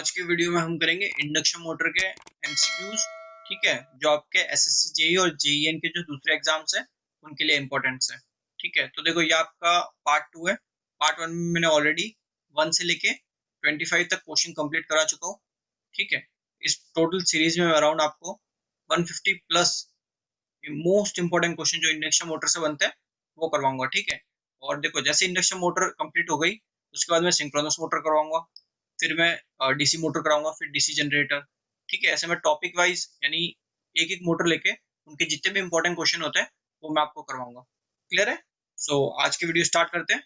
आज की वीडियो में हम करेंगे इंडक्शन मोटर के एमसीक्यूज। ठीक है, जो आपके एसएससी जेई और जेईएन के जो दूसरे एग्जाम्स हैं उनके लिए इंपॉर्टेंट है। ठीक है, तो देखो ये आपका पार्ट 2 है। पार्ट 1 में मैंने ऑलरेडी 1 से लेके 25 तक क्वेश्चन कंप्लीट करा चुका हूँ। ठीक है, इस टोटल सीरीज में अराउंड आपको 150 प्लस मोस्ट इंपॉर्टेंट क्वेश्चन जो इंडक्शन मोटर से बनते हैं वो करवाऊंगा। ठीक है, और देखो जैसे इंडक्शन मोटर कंप्लीट हो गई उसके बाद मैं सिंक्रोनस मोटर करवाऊंगा, फिर मैं डीसी मोटर कराऊंगा, फिर डीसी जनरेटर। ठीक है, ऐसे मैं टॉपिक वाइज यानी एक एक मोटर लेके उनके जितने भी इंपॉर्टेंट क्वेश्चन होते हैं वो मैं आपको करवाऊंगा। क्लियर है? सो आज की वीडियो स्टार्ट करते हैं।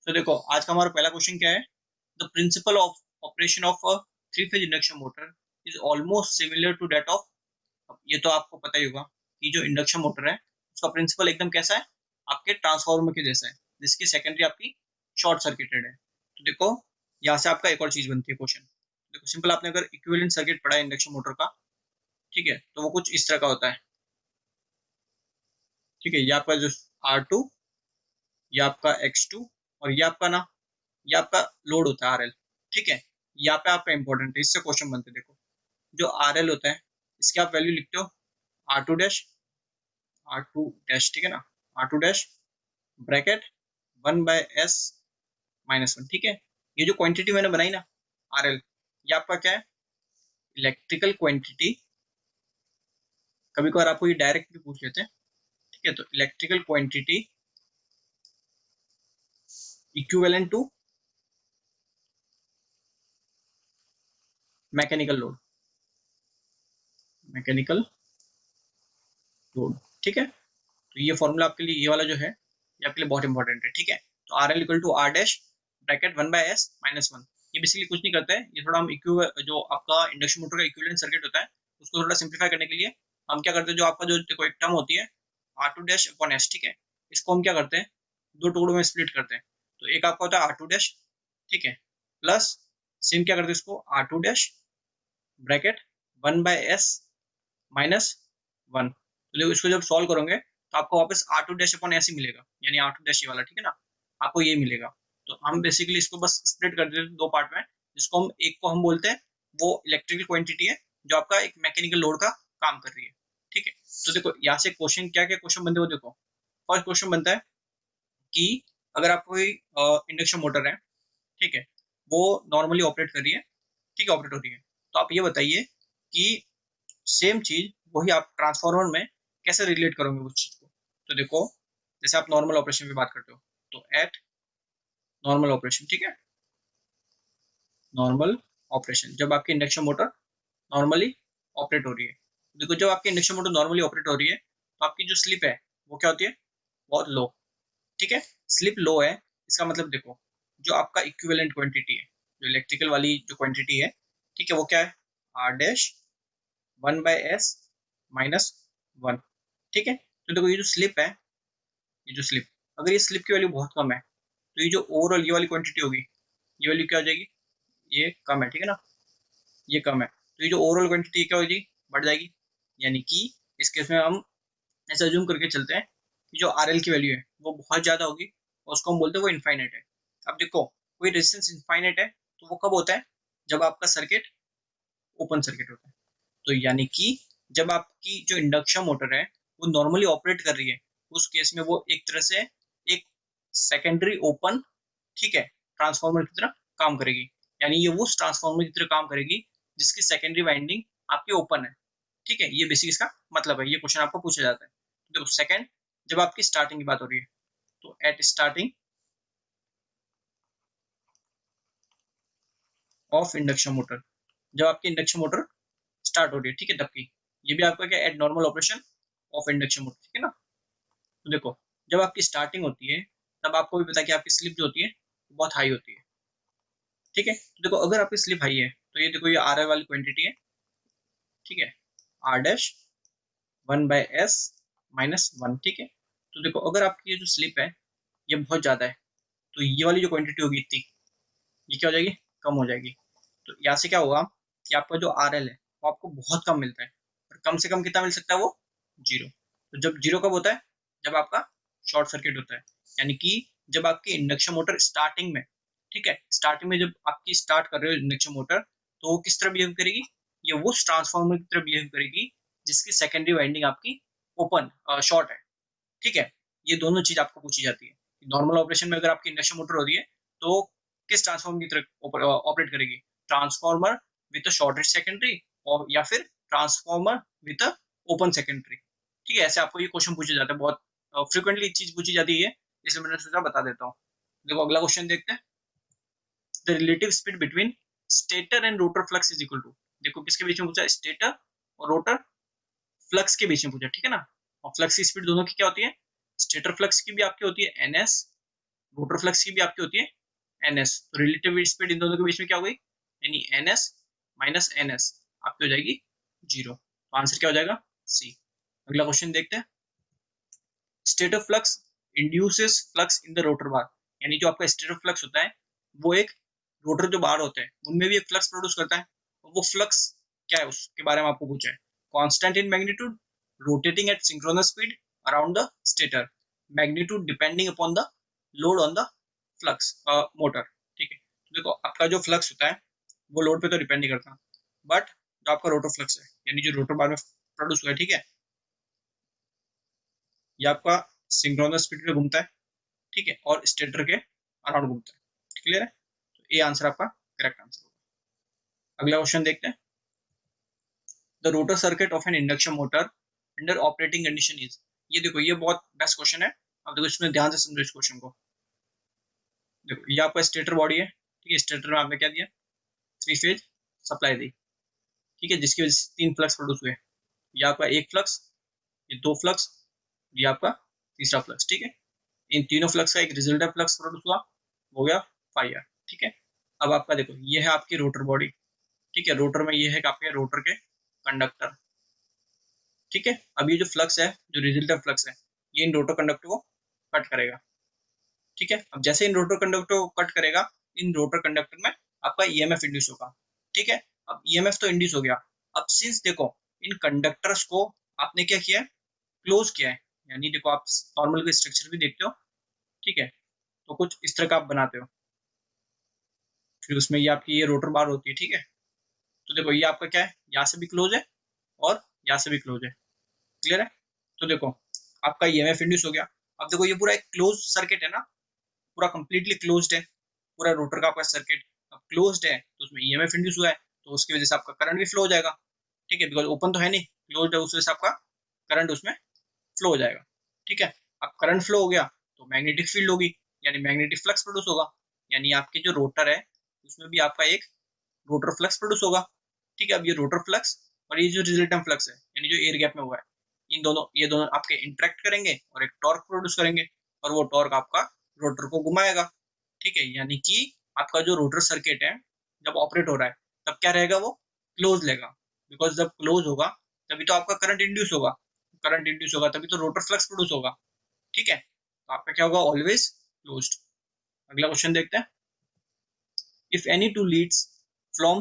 तो देखो आज का हमारा पहला क्वेश्चन क्या है। The principle of operation of a three phase induction motor is almost similar to that of. ये तो आपको पता ही होगा कि जो इंडक्शन मोटर है उसका प्रिंसिपल एकदम कैसा है, आपके ट्रांसफार्मर के जैसा है, जिसकी सेकेंडरी आपकी शॉर्ट सर्किटेड है। तो देखो यहाँ से आपका एक और चीज बनती है क्वेश्चन। देखो सिंपल, आपने अगर इक्विवेलेंट सर्किट पढ़ा है इंडक्शन मोटर का, ठीक है, तो वो कुछ इस तरह का होता है। ठीक है, ये आपका जो R2, ये आपका X2 और ये आपका ना, ये आपका लोड होता है RL। ठीक है, यहाँ पे आपका इंपॉर्टेंट है, इससे क्वेश्चन बनते हैं। देखो जो RL होता है इसकी आप वैल्यू लिखते हो R2 डैश, R2 डैश, ठीक है ना, R2 dash bracket 1/s minus 1। ठीक है, ये जो क्वांटिटी मैंने बनाई ना RL, ये आपका क्या है, इलेक्ट्रिकल क्वांटिटी। कभी कभार आपको ये डायरेक्ट भी पूछ लेते हैं। ठीक है, तो electrical quantity equivalent to mechanical load, mechanical load. ठीक है, तो ये फॉर्मूला आपके लिए, ये वाला जो है ये आपके लिए बहुत इंपॉर्टेंट है। ठीक है, तो R L equal to R dash bracket 1/s minus 1। ये बेसिकली कुछ नहीं करता है, ये थोड़ा हम जो आपका इंडक्शन मोटर का इक्विवेलेंट सर्किट होता है उसको थोड़ा सिंप्लीफाई करने के लिए हम क्या करते हैं, जो आपका जो कोई टर्म होती है R2 डैश अपॉन एस, ठीक है, इसको हम क्या करते हैं, दो टुकड़ों में स्प्लिट करते हैं। तो एक आपका होता है R2 डैश, ठीक है, प्लस सेम क्या करते हैं इसको R2 dash bracket 1/s minus 1। तो देखो इसको जब सॉल्व करोगे तो आपको वापस R2 डैश अपॉन ऐसे मिलेगा, यानी R2 डैश ये वाला, ठीक है ना, आपको ये मिलेगा। तो हम बेसिकली इसको बस स्प्लिट कर देते हैं दो पार्ट में, जिसको हम एक को हम बोलते हैं वो इलेक्ट्रिकल क्वांटिटी है जो आपका एक मैकेनिकल लोड का काम कर रही है। ठीक है, तो देखो यहाँ से क्वेश्चन क्या क्या क्वेश्चन बनते हैं वो देखो। फर्स्ट क्वेश्चन बनता है कि अगर आपको कोई इंडक्शन मोटर है, ठीक है, वो नॉर्मली ऑपरेट कर रही है, ठीक है, ऑपरेट हो रही है, तो आप ये बताइए कि सेम चीज वही आप ट्रांसफार्मर में कैसे रिलेट करोगे उस चीज को। तो देखो जैसे आप नॉर्मल ऑपरेशन की बात करते हो, तो एट नॉर्मल ऑपरेशन, ठीक है, नॉर्मल ऑपरेशन जब आपकी इंडक्शन मोटर नॉर्मली ऑपरेट हो रही है, देखो जब आपकी इंडक्शन मोटर नॉर्मली ऑपरेट हो रही है तो आपकी जो स्लिप है वो क्या होती है, बहुत लो। ठीक है, स्लिप लो है, इसका मतलब देखो जो आपका इक्विवेलेंट क्वांटिटी है, जो इलेक्ट्रिकल वाली जो क्वांटिटी है, ठीक है, वो क्या है, आर डैश 1/s माइनस 1। ठीक है, तो देखो ये जो स्लिप है, ये जो स्लिप, अगर ये स्लिप की वैल्यू बहुत कम है तो ये जो ओवरऑल ये वाली क्वांटिटी होगी, ये वैल्यू क्या हो जाएगी, ये कम है, ठीक है ना, ये कम है, तो ये जो ओवरऑल क्वांटिटी क्या हो जाएगी, बढ़ जाएगी। यानी कि इस केस में हम ऐसा अज्यूम करके चलते हैं कि जो आर एल की वैल्यू है वो बहुत ज्यादा होगी और उसको हम बोलते हैं वो इनफाइनाइट है। अब देखो कोई रेजिस्टेंस इनफाइनाइट है तो वो कब होता है, जब आपका सर्किट ओपन सर्किट होता है। तो यानी कि जब आपकी जो इंडक्शन मोटर है वो नॉर्मली ऑपरेट कर रही है, उस केस में वो एक तरह से एक सेकेंडरी ओपन, ठीक है, ट्रांसफार्मर की तरह काम करेगी। यानी ये वो ट्रांसफार्मर की तरह काम करेगी जिसकी सेकेंडरी वाइंडिंग आपकी ओपन है। ठीक है, ये बेसिक इसका मतलब है, ये क्वेश्चन आपको पूछा जाता है। देखो सेकंड, जब आपकी स्टार्टिंग की बात हो रही है, तो at starting of induction motor, जब आपकी इंडक्शन मोटर स्टार्ट हो रही है, ठीक है, तब की, ये भी आपका क्या, eight normal operation of induction motor, ठीक है ना। तो देखो जब आपकी स्टार्टिंग होती है तब आपको भी पता है कि आपकी स्लिप जो होती है बहुत हाई होती है। ठीक है, तो देखो अगर आपकी स्लिप हाई है तो ये देखो ये आर आई वाली क्वांटिटी है, ठीक है, आर डैश 1/s माइनस 1। ठीक है, तो देखो अगर आपकी ये जो स्लिप है ये बहुत ज्यादा है तो ये वाली जो क्वांटिटी होगी इतनी, ये क्या हो जाएगी, कम हो जाएगी। तो यहाँ से क्या होगा कि आपका जो आर एल है वो आपको बहुत कम मिलता है, और कम से कम कितना मिल सकता है, वो जीरो। तो जब जीरो कब होता है, जब आपका शॉर्ट सर्किट होता है, यानी कि जब आपकी इंडक्शन मोटर स्टार्टिंग में, ठीक है, स्टार्टिंग में जब आपकी स्टार्ट कर रहे हो इंडक्शन मोटर, तो वो किस तरह बिहेव करेगी, ये वो ट्रांसफार्मर की तरह बिहेव करेगी जिसकी सेकेंडरी वाइंडिंग आपकी ओपन शॉर्ट है। ठीक है, ये दोनों चीज आपको पूछी जाती है। नॉर्मल ऑपरेशन में अगर आपकी इंडक्शन मोटर होती है तो किस ट्रांसफार्मर की तरह ऑपरेट करेगी, ट्रांसफार्मर विद शॉर्टेड सेकेंडरी और या फिर ट्रांसफार्मर विद ओपन सेकेंडरी। ठीक है, ऐसे आपको ये क्वेश्चन पूछे जाते हैं, बहुत फ्रिक्वेंटली चीज पूछी जाती है, इसलिए मैंने सोचा बता देता हूँ। देखो अगला क्वेश्चन देखते हैं, the relative speed between stator and rotor flux is equal to. देखो किसके बीच में पूछा, स्टेटर और रोटर फ्लक्स के बीच में पूछा, ठीक है ना। और फ्लक्स की स्पीड दोनों की क्या होती है, स्टेटर फ्लक्स की भी आपकी होती है ns, रोटर फ्लक्स की भी आपकी होती है ns। तो रिलेटिव स्पीड इन दोनों के बीच में क्या हो गई, यानी ns माइनस ns आपकी हो जाएगी 0। तो आंसर क्या हो जाएगा, सी। अगला क्वेश्चन देखते हैं, stator flux induces flux in the rotor bar. यानी जो आपका स्टेटर फ्लक्स होता है वो एक रोटर जो बार होते हैं उनमें भी एक फ्लक्स प्रोड्यूस करता है। वो फ्लक्स क्या है उसके बारे में आपको पूछा है, constant in magnitude, rotating at synchronous speed around the stator, magnitude depending upon the load on the flux motor. ठीक है, तो देखो आपका जो फ्लक्स होता है वो लोड पे तो डिपेंड नहीं करता, बट जो आपका रोटर फ्लक्स है यानी जो रोटर बार में प्रोड्यूस हुआ है, ठीक है, ये आपका सिंक्रोनस स्पीड पे घूमता है, ठीक है, और स्टेटर के अराउंड घूमता है। क्लियर है, तो ये आंसर आपका करेक्ट आंसर होगा। अगला क्वेश्चन देखते हैं, the rotor circuit of N induction motor under operating condition is. ये देखो ये बहुत बेस्ट क्वेश्चन है, अब देखो इसमें ध्यान से समझो इस क्वेश्चन को। देखो ये आपका स्टेटर बॉडी है, ठीक है, स्टेटर में आपने क्या दिया, 3 फेज सप्लाई दी, ठीक है, जिसकी वजह से 3 फ्लक्स प्रोड्यूस हुए, ये आपका एक फ्लक्स, ये 2 फ्लक्स, ये आपका तीसरा फ्लक्स। ठीक है, इन तीनों फ्लक्स का एक रिजल्टेंट फ्लक्स प्रोड्यूस हुआ, हो गया फाइव। ठीक है, अब आपका देखो ये है आपकी रोटर बॉडी, ठीक है, रोटर में ये है आपके रोटर के कंडक्टर। ठीक है, अब ये जो फ्लक्स है, जो रिजल्टेंट फ्लक्स है, ये इन रोटर कंडक्टर को कट करेगा। ठीक है, अब जैसे इन रोटर कंडक्टर को कट करेगा, इन रोटर कंडक्टर में आपका ईएमएफ इंड्यूस होगा। ठीक है, अब ईएमएफ तो इंड्यूस हो गया, अब सिंस देखो इन कंडक्टर्स को आपने क्या किया है, क्लोज किया है, यानी देखो आप नॉर्मल के स्ट्रक्चर भी देखते हो, ठीक है, तो कुछ इस तरह का आप बनाते हो, फिर उसमें ये आपकी ये रोटर बार होती है। ठीक है, तो देखो ये आपका क्या है, यहाँ से भी क्लोज है और यहाँ से भी क्लोज है। क्लियर है, तो देखो आपका ईएमएफ इंड्यूस हो गया। अब देखो ये पूरा एक क्लोज सर्किट है ना, पूरा कंप्लीटली क्लोज्ड है, पूरा रोटर का आपका सर्किट अब क्लोज्ड है, तो उसमें ईएमएफ इंड्यूस हुआ है, तो उसकी वजह से आपका करंट भी फ्लो हो जाएगा। ठीक है, बिकॉज ओपन तो है नहीं, क्लोज्ड है, उस वजह से आपका करंट उसमें फ्लो हो जाएगा। ठीक है, अब करंट फ्लो हो गया तो मैग्नेटिक फील्ड होगी, यानी मैग्नेटिक फ्लक्स प्रोड्यूस होगा, यानी आपके जो रोटर है उसमें भी आपका एक रोटर फ्लक्स प्रोड्यूस होगा। ठीक है, अब ये रोटर फ्लक्स और ये जो रिजल्टेंट फ्लक्स है यानी जो एयर गैप में हुआ है, इन दोनों ये दोनों आपके इंटरेक्ट करेंगे और एक टॉर्क प्रोड्यूस करेंगे, और वो टॉर्क आपका रोटर को घुमाएगा। ठीक है, यानी कि आपका जो रोटर सर्किट है जब ऑपरेट हो रहा है तब क्या रहेगा, वो क्लोज लेगा, बिकॉज जब क्लोज होगा तभी तो आपका करंट इंड्यूस होगा, करंट इंड्यूस होगा तभी तो रोटर फ्लक्स प्रोड्यूस होगा। ठीक है, तो आपका क्या होगा, ऑलवेज क्लोज्ड। अगला क्वेश्चन देखते हैं, if any two leads from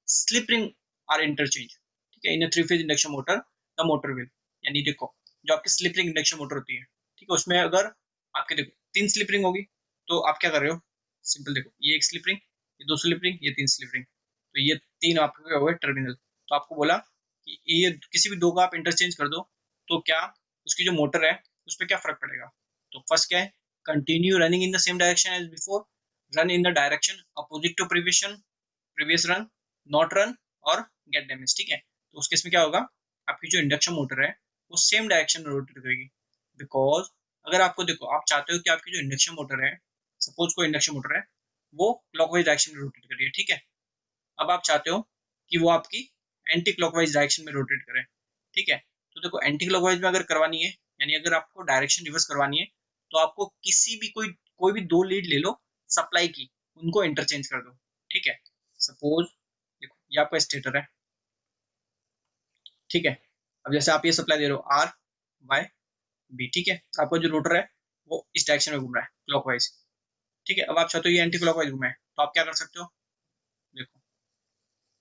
slip ring are interchange, ठीक है, in a 3-phase induction motor the motor will, यानी देखो जो आपकी स्लिप रिंग इंडक्शन मोटर होती है, ठीक है, उसमें अगर आपके देखो 3 स्लिप रिंग होगी तो आप क्या कर रहे हो, सिंपल देखो ये एक स्लिप रिंग, ये 2 स्लिप रिंग, ये 3 स्लिप रिंग, तो ये 3 आपके क्या हुए टर्मिनल। तो आपको बोला कि ये किसी भी दो का आप इंटरचेंज कर दो तो क्या उसकी जो मोटर है उस पर क्या फर्क पड़ेगा। तो फर्स्ट क्या है, continue running in the same direction as before, run in the direction opposite to previous run, not run और get damage। ठीक है, तो उस केस में क्या होगा, आपकी जो इंडक्शन मोटर है वो सेम डायरेक्शन में रोटेट करेगी, बिकॉज अगर आपको देखो आप चाहते हो कि आपकी जो इंडक्शन मोटर है, सपोज कोई इंडक्शन मोटर है वो क्लॉकवाइज डायरेक्शन में रोटेट कर रही है, ठीक है, अब आप चाहते हो कि वो आपकी एंटी क्लॉकवाइज डायरेक्शन में रोटेट करे। ठीक है, तो देखो एंटी क्लॉकवाइज में अगर करवानी है, यानी अगर आपको डायरेक्शन रिवर्स करवानी है, तो आपको किसी भी कोई भी 2 लीड ले लो सप्लाई की, उनको इंटरचेंज कर दो। ठीक है, सपोज देखो ये आपका स्टेटर है, ठीक है, अब जैसे आप ये सप्लाई दे रहे हो आर बाय बी, ठीक है, आपका जो रोटर है वो इस डायरेक्शन में घूम रहा है क्लॉकवाइज। ठीक है, अब आप चाहते हो ये एंटी क्लॉकवाइज घूमे, तो आप क्या कर सकते हो, देखो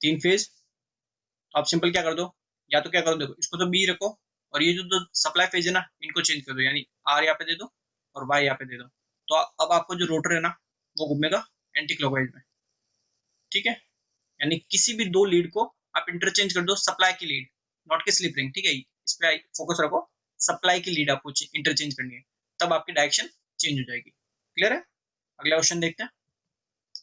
3 फेज, तो आप सिंपल क्या कर दो, या तो क्या करो, देखो इसको तो बी रखो और ये जो सप्लाई फेज है ना इनको चेंज कर दो, यानी आर यहाँ पे दे दो और वाई यहाँ पे दे दो, तो अब आपको जो रोटर है ना वो घूमेगा एंटी क्लॉकवाइज में। ठीक है, यानी किसी भी दो लीड को आप इंटरचेंज कर दो, सप्लाई की लीड, नॉट की स्लिप रिंग, ठीक है, इस पे फोकस रखो, सप्लाई की लीड आपको इंटरचेंज करनी है, तब आपकी डायरेक्शन चेंज हो जाएगी। क्लियर है? अगला क्वेश्चन देखते हैं।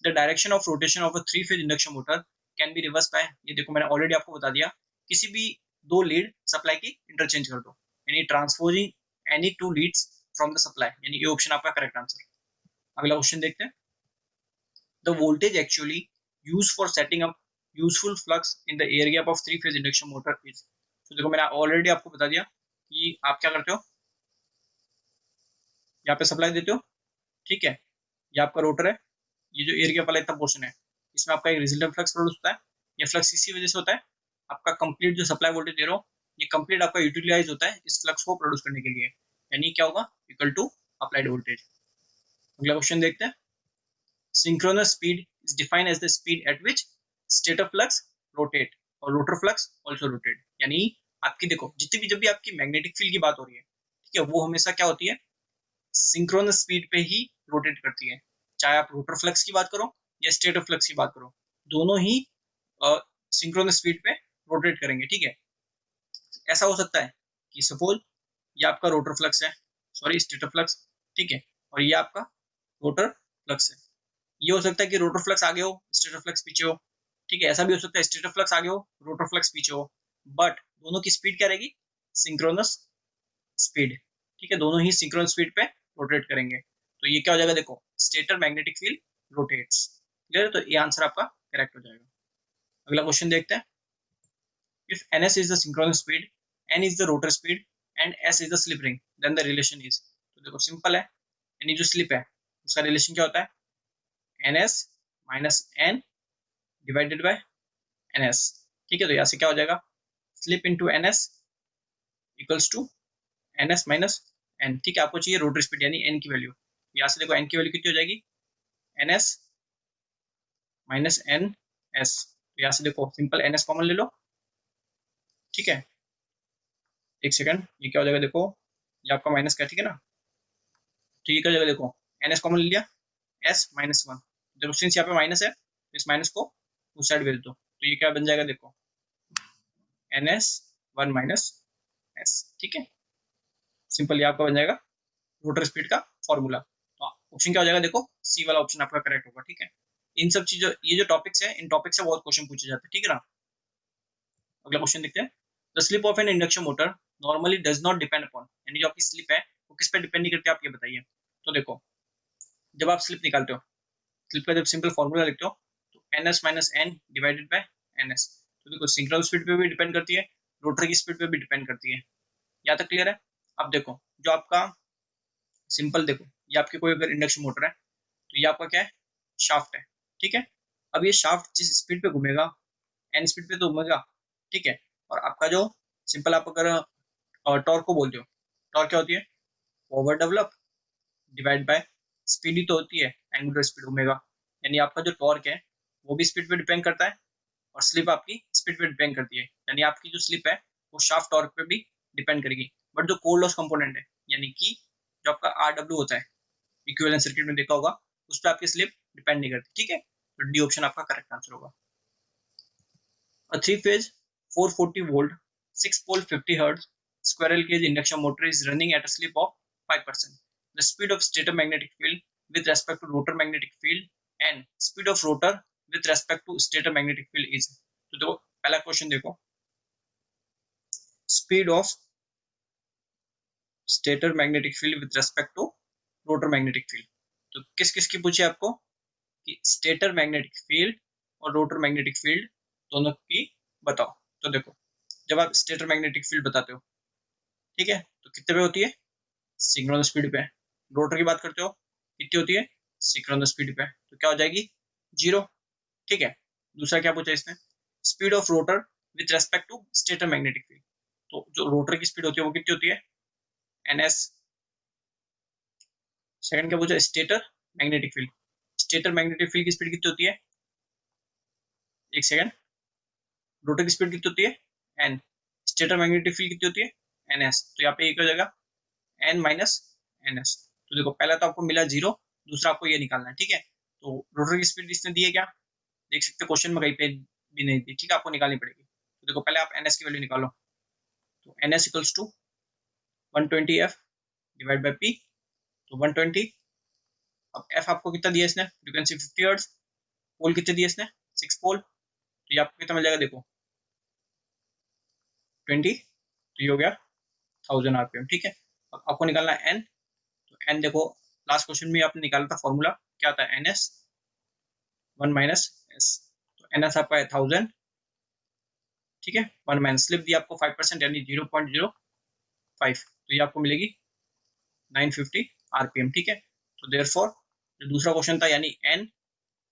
The direction of rotation of a 3-फेज induction motor can be reverse by, ये देखो मैंने ऑलरेडी आपको बता दिया, किसी भी दो लीड सप्लाई की इंटरचेंज कर दो, यानी transposing any two leads from the supply, यानी ये ऑप्शन आपका करेक्ट आंसर। अगला क्वेश्चन देखते हैं। The voltage actually used for setting up useful flux in the air gap of 3-फेज इंडक्शन मोटर इज, तो देखो मैंने ऑलरेडी आपको बता दिया कि आप क्या करते हो, यहाँ पे सप्लाई देते हो, ठीक है, ये आपका रोटर है, ये जो एयर गैप वाला इतना पोर्शन है, इसमें आपका एक रिजल्टेंट फ्लक्स प्रोड्यूस होता है, ये फ्लक्स इसी वजह से होता है, आपका कंप्लीट जो सप्लाई वोल्टेज दे रहा हो, ये कंप्लीट आपका यूटिलाइज होता है इस फ्लक्स को प्रोड्यूस करने के लिए, यानी क्या होगा, इक्वल टू अप्लाइड वोल्टेज। अगला क्वेश्चन देखते हैं। Synchronous speed is defined as the speed at which stator flux rotate और रोटर फ्लक्स आल्सो रोटेट, यानी आपकी देखो जितनी भी, जब भी आपकी मैग्नेटिक फील्ड की बात हो रही है, ठीक है, वो हमेशा क्या होती है, सिंक्रोनस स्पीड पे ही रोटेट करती है, चाहे आप रोटर फ्लक्स की बात करो या स्टेटर फ्लक्स की बात करो, दोनों ही सिंक्रोनस स्पीड पे रोटेट करेंगे, ठीक है। ऐसा हो सकता है कि सपोज ये आपका रोटर फ्लक्स है, सॉरी स्टेटर फ्लक्स, ठीक है, और ये आपका रोटर फ्लक्स है, ये हो सकता है कि रोटर फ्लक्स आगे हो, स्टेटर फ्लक्स पीछे हो, ठीक है, ऐसा भी हो सकता है स्टेटर फ्लक्स आगे हो, रोटर फ्लक्स पीछे हो, बट दोनों की स्पीड क्या रहेगी, सिंक्रोनस स्पीड, ठीक है, दोनों ही सिंक्रोनस स्पीड पे रोटेट करेंगे, तो ये क्या हो जाएगा, देखो stator magnetic field rotates. Clear है? तो ये आंसर आपका करेक्ट हो जाएगा। अगला क्वेश्चन देखते हैं। If ns is the synchronous speed, n is the rotor speed and s is the slip ring, then the relation is, तो देखो सिंपल है, यानी जो स्लिप है उसका रिलेशन क्या होता है, ns minus n divided by ns, ठीक है, तो यहाँ से क्या हो जाएगा, slip into ns equals to ns minus n, ठीक है, आपको चाहिए रोटर स्पीड यानी n की वैल्यू, यहाँ से देखो n की वैल्यू कितनी हो जाएगी, ns माइनस n s, तो यहाँ से देखो सिंपल ns कॉमन ले लो, ठीक है, एक सेकंड, ये क्या हो जाएगा, देखो ये आपका माइनस का, ठीक है ना, तो ये क्या हो जाएगा, देखो ns कॉमन ले लिया, s माइनस 1, देखो सिंस यहाँ पे माइनस है, इस माइनस को उस साइड भेज दो, तो ये क्या बन जाएगा, देखो ns 1 माइनस s, ठीक है, सिंपल ये आपका बन जाएगा रोटर स्पीड का फॉर्मूला। तो ऑप्शन क्या हो जाएगा, देखो सी वाला ऑप्शन आपका करेक्ट होगा, ठीक है। इन सब चीजों, ये जो टॉपिक्स है, इन टॉपिक से बहुत क्वेश्चन पूछे जाते हैं, ठीक है ना। अगला क्वेश्चन देखते हैं। The slip of N induction motor normally does not depend upon, यानी जो आपकी स्लिप है वो किस पे डिपेंड नहीं करती, आप ये बताइए। तो देखो जब आप स्लिप निकालते हो, स्लिप का जब सिंपल फॉर्मूला लिखते हो, तो N S minus N divided by N S, तो देखो सिंक्रोनस स्पीड पे भी डिपेंड करती है, रोटर की स्पीड पे भी डिपेंड करती है। यहाँ तक क्लियर है? अब देखो जो आपका सिंपल, देखो ये आपकी कोई अगर इंडक्शन मोटर है, तो ये आपका क्या है, शाफ्ट है, ठीक है। अब ये शाफ्ट जिस स्पीड पे घूमेगा, एन स्पीड पे तो घूमेगा, ठीक है, और आपका जो सिंपल आप अगर टॉर्क को बोलते हो, टॉर्क क्या होती है, forward develop divide by speed ही तो होती है, एंगुलर स्पीड ओमेगा, यानी आपका जो टॉर्क है वो भी स्पीड पे डिपेंड करता है, और स्लिप आपकी स्पीड पे डिपेंड करती है, यानी आपकी जो स्लिप है वो शाफ्ट टॉर्क पे भी डिपेंड करेगी, बट जो कोर लॉस कंपोनेंट है, यानी कि जो आपका RW होता है, इक्विवेलेंट सर्किट में देखा होगा, उस पर आपकी स्लिप डिपेंड नहीं करती, ठीक है, तो डी ऑप्शन आपका करेक्ट आंसर होगा। A three-phase 440 volt 6-pole 50 Hz squirrel cage induction motor is running at a slip of 5%. The speed of stator magnetic field with respect to rotor magnetic field and speed of rotor with respect to stator magnetic field is. तो देखो पहला question देखो, speed of stator magnetic field with respect to rotor magnetic field, तो किस किस की पूछी आपको, कि स्टेटर मैग्नेटिक फील्ड और रोटर मैग्नेटिक फील्ड दोनों की बताओ। तो देखो जब आप स्टेटर मैग्नेटिक फील्ड बताते हो, ठीक है, तो कितने पे होती है, सिंक्रोनस स्पीड पे। रोटर की बात करते हो, कितनी होती है, सिंक्रोनस स्पीड पे, तो क्या हो जाएगी, 0, ठीक है। दूसरा क्या पूछा इसने, speed of rotor with respect to stator magnetic field, तो जो रोटर की स्पीड होती है वो कितनी होती है, ns। सेकंड क्या पूछा, stator magnetic field, stator magnetic field की स्पीड कितनी होती है, एक सेकंड, रोटर की स्पीड कितनी होती है n, स्टेटर मैग्नेटिक फील्ड कितनी होती है ns, तो यहाँ पे एक हो जाएगा n माइनस ns। तो देखो पहला तो आपको मिला 0, दूसरा आपको ये निकालना है, ठीक है। तो रोटर की स्पीड इसने दी है क्या, देख सकते हो क्वेश्चन में कहीं पे भी नहीं थी, ठीक है, आपको निकालनी पड़ेगी। तो देखो पहले आप एनएस की वैल्यू निकालो। तो NS equals to 120F divide by P. तो 120, अब एफ आपको कितना दिया इसने, फ्रीक्वेंसी 50 हर्ट्ज, पोल कितने दिए इसने 6 पोल, तो ये आपको कितना मिल जाएगा देखो 20, तो ये हो गया 1000 आरपीएम, ठीक है। अब आपको निकालना है एन। तो एन देखो लास्ट क्वेश्चन में आपने निकाला था फॉर्मूला, क्या होता है एनएस 1 माइनस एस। तो एनएस आपका है 1000, ठीक है, 1 माइनस स्लिप दी आपको 5% यानी 0.05, तो ये आपको मिलेगी 950 आरपीएम, ठीक है। तो देयरफॉर जो दूसरा क्वेश्चन था यानी एन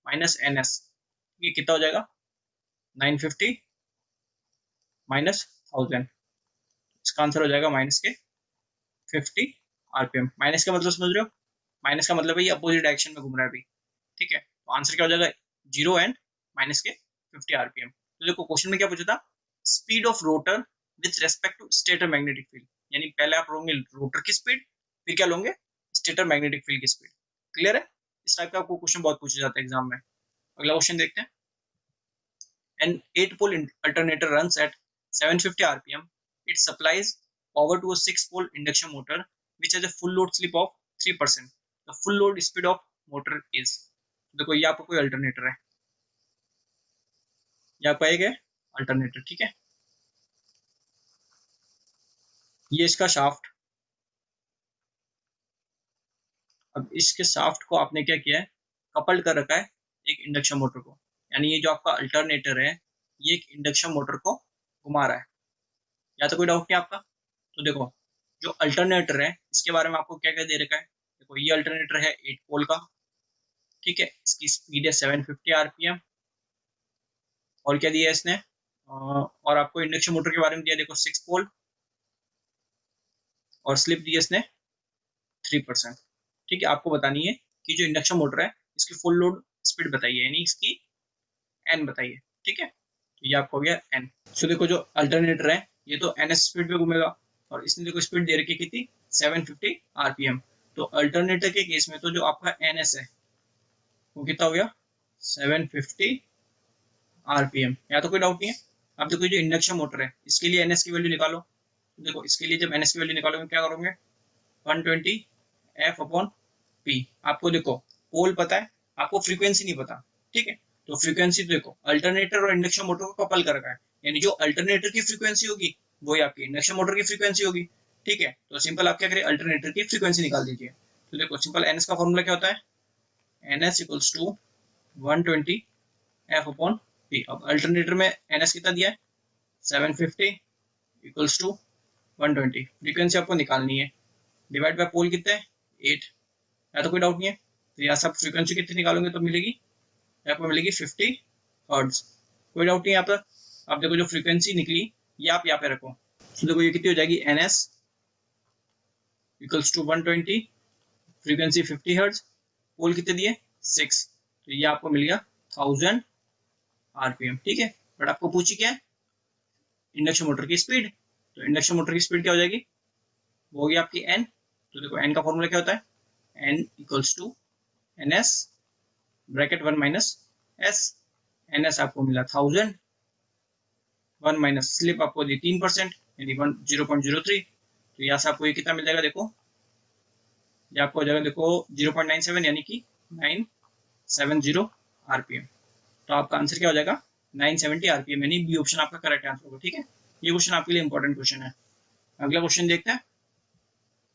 माइनस एन एस, ये कितना हो जाएगा 950 माइनस 1000, इसका आंसर हो जाएगा माइनस के 50 आरपीएम। माइनस का मतलब समझ रहे हो, माइनस का मतलब है ये अपोजिट डायरेक्शन में घूम रहा है अभी, ठीक है। तो आंसर क्या हो जाएगा 0 एंड माइनस के 50 आरपीएम। तो देखो क्वेश्चन में क्या पूछा था, speed of rotor with respect to stator magnetic field, यानी पहले आप लोगे रोटर की स्पीड, फिर क्या लोगे स्टेटर मैग्नेटिक फील्ड की स्पीड। क्लियर है, इस टाइप का आपको क्वेश्चन बहुत पूछा जाता है एग्जाम में। अगला क्वेश्चन देखते हैं। An 8-pole alternator runs at 750 rpm. It supplies power to a 6-pole induction motor which has a full load slip of 3%. The full load speed of motor is, देखो ये आपको कोई अल्टरनेटर है, ये आपका एक है अल्टरनेटर, ठीक है। ये इसका शाफ्ट, अब इसके शाफ्ट को आपने क्या किया है, कपल्ड कर रखा है एक इंडक्शन मोटर को, यानी ये जो आपका अल्टरनेटर है ये एक इंडक्शन मोटर को घुमा रहा है। या तो कोई डाउट नहीं आपका। तो देखो जो अल्टरनेटर है इसके बारे में आपको क्या क्या दे रखा है, देखो ये अल्टरनेटर है 8 पोल का, ठीक है, इसकी स्पीड है 750 आरपीएम, और क्या दिया है इसने, और आपको इंडक्शन मोटर के बारे में दिया देखो 6 पोल, और स्लिप दी है इसने 3%, ठीक है। आपको बतानी है कि जो इंडक्शन मोटर है इसकी फुल लोड स्पीड बताइए, यानी इसकी एन बताइए, ठीक है। तो ये आपको हो गया एन। सो देखो जो अल्टरनेटर है ये तो एन एस स्पीड पे घूमेगा, और इसने देखो स्पीड दे रखी कितनी 750 आरपीएम। तो अल्टरनेटर के केस में तो जो आपका एन एस है वो कितना हो गया 750 आरपीएम, या तो कोई डाउट नहीं है। अब देखो जो इंडक्शन मोटर है इसके लिए एनएस की वैल्यू निकालो। तो देखो इसके लिए जब एनएस की वैल्यू निकालोगे क्या करोगे 120 एफ अपॉन पी। आपको देखो पोल पता है, आपको फ्रीक्वेंसी नहीं पता, ठीक है। तो फ्रीक्वेंसी देखो अल्टरनेटर और इंडक्शन मोटर को कपल कर रखा है, यानी जो अल्टरनेटर की फ्रीक्वेंसी होगी वही आपकी इंडक्शन मोटर की फ्रीक्वेंसी होगी, ठीक है। तो सिंपल आप क्या करें अल्टरनेटर की फ्रीक्वेंसी निकाल दीजिए। तो देखो सिंपल एनएस का फॉर्मूला क्या होता है, NS equals to 120 F upon P. अब अल्टरनेटर में एनएस कितना दिया है 750 इक्वल्स टू 120, फ्रीक्वेंसी आपको निकालनी है, डिवाइड बाय पोल कितने 8, या तो कोई डाउट नहीं है। तो यहाँ से आप फ्रीक्वेंसी कितनी निकालोगे तो मिलेगी, यहाँ पर मिलेगी 50 हर्ट्ज, कोई डाउट नहीं है यहाँ पर। आप देखो जो फ्रीक्वेंसी निकली ये आप यहाँ पे रखो। तो देखो ये कितनी हो जाएगी NS equals to 120, frequency 50 hertz, pole कितने दिए 6, तो ये आपको मिल गया 1000 आरपीएम, ठीक है। बट आपको पूछी क्या है इंडक्शन मोटर की स्पीड, तो इंडक्शन मोटर की स्पीड क्या हो जाएगी वो होगी आपकी एन। तो देखो एन का फॉर्मूला क्या होता है N equals to N S bracket 1 minus S. N S आपको मिला 1000, 1 माइनस स्लिप आपको दी 3% यानी 0.03, तो यहाँ से आपको ये कितना मिल जाएगा देखो, ये आपको हो जाएगा देखो 0.97 यानी कि 970 आरपीएम। तो आपका आंसर क्या हो जाएगा 970 आरपीएम, यानी बी ऑप्शन आपका करेक्ट आंसर होगा, ठीक है। ये क्वेश्चन आपके लिए इंपॉर्टेंट क्वेश्चन है। अगला क्वेश्चन देखते हैं,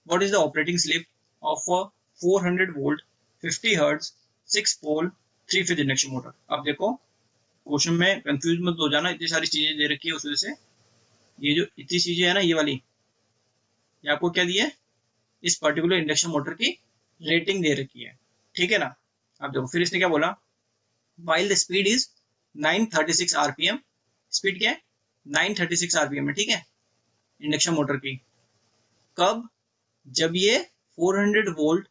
what is the operating slip of a 400 volt 50 hertz 6 pole 3 phase induction motor. अब देखो क्वेश्चन में कंफ्यूज मत हो जाना, इतनी सारी चीजें दे रखी है उस वजह से, ये जो इतनी चीजें है ना ये वाली, ये आपको क्या दिया है इस पर्टिकुलर इंडक्शन मोटर की रेटिंग दे रखी है, ठीक है ना। अब देखो फिर इसने क्या बोला, while the speed is 936 rpm, speed क्या है 936 rpm है, ठीक है, इंडक्शन मोटर की। कब, जब ये 400 वोल्ट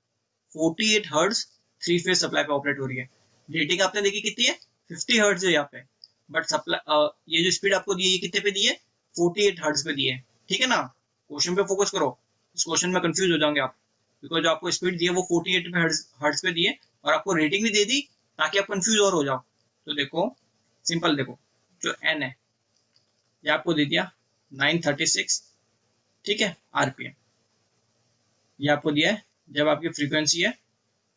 48 हर्ट्ज 3 फेज सप्लाई पे ऑपरेट हो रही है। रेटिंग आपने देखी कितनी है 50 हर्ट्ज है यहाँ पे, बट सप्लाई ये जो स्पीड आपको दी है ये कितने पे दी है 48 हर्ट्ज पे दी है, ठीक है ना। क्वेश्चन पे फोकस करो, इस क्वेश्चन में कंफ्यूज हो जाओगे आप, बिकॉज जो आपको स्पीड दी है वो 48 हर्ट्ज पे दी है और आपको रेटिंग भी दे दी ताकि आप कंफ्यूज और हो जाओ। तो देखो सिंपल, देखो जो एन है ये आपको दे दिया 936, ठीक है, आरपीएम ये आपको दिया है जब आपकी फ्रीक्वेंसी है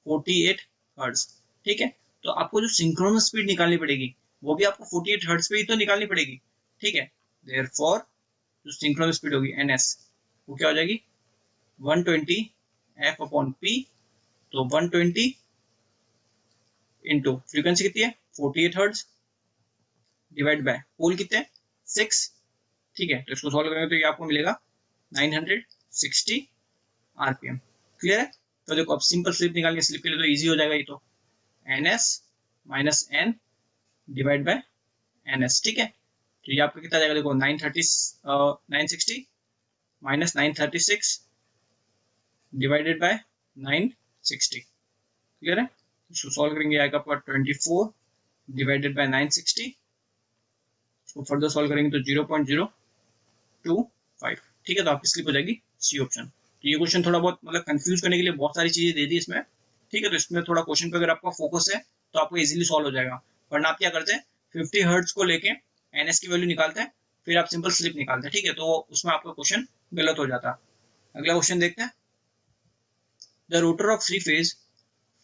48 हर्ट्ज, ठीक है। तो आपको जो सिंक्रोनस स्पीड निकालनी पड़ेगी वो भी आपको 48 हर्ट्ज पे ही तो निकालनी पड़ेगी, ठीक है। देयरफॉर जो सिंक्रोनस स्पीड होगी एनएस वो क्या हो जाएगी 120 एफ अपॉन पी। तो 120 इंटू फ्रीक्वेंसी कितनी है 48 हर्ट्ज डिवाइड बाय पोल कितने 6, ठीक है। तो इसको सॉल्व करेंगे तो ये आपको मिलेगा 960 आरपीएम। क्लियर है। तो देखो अब सिंपल स्लिप निकालने स्लिप के लिए तो इजी हो जाएगा ये, तो N S minus N divide by N S, ठीक है। तो ये आपका कितना जाएगा देखो 960 माइनस 936 डिवाइडेड बाय 960। क्लियर है। इसको सॉल्व करेंगे आएगा आपका 24 डिवाइडेड बाय 960। इसको फर्दर सॉल्व करेंगे तो 0.025, ठीक है। तो आपकी स्लिप हो जाएगी सी ऑप्शन। तो ये क्वेश्चन थोड़ा बहुत मतलब कंफ्यूज करने के लिए बहुत सारी चीजें दे दी इसमें, ठीक है। तो इसमें थोड़ा क्वेश्चन पे अगर आपका फोकस है तो आपको इजीली सॉल्व हो जाएगा। वरना आप क्या करते हैं 50 हर्ट्ज को लेके एनएस की वैल्यू निकालते हैं, फिर आप सिंपल स्लिप निकालते हैं, ठीक है। तो उसमें आपका क्वेश्चन गलत हो जाता है। अगला क्वेश्चन देखते हैं। The rotor of 3 phase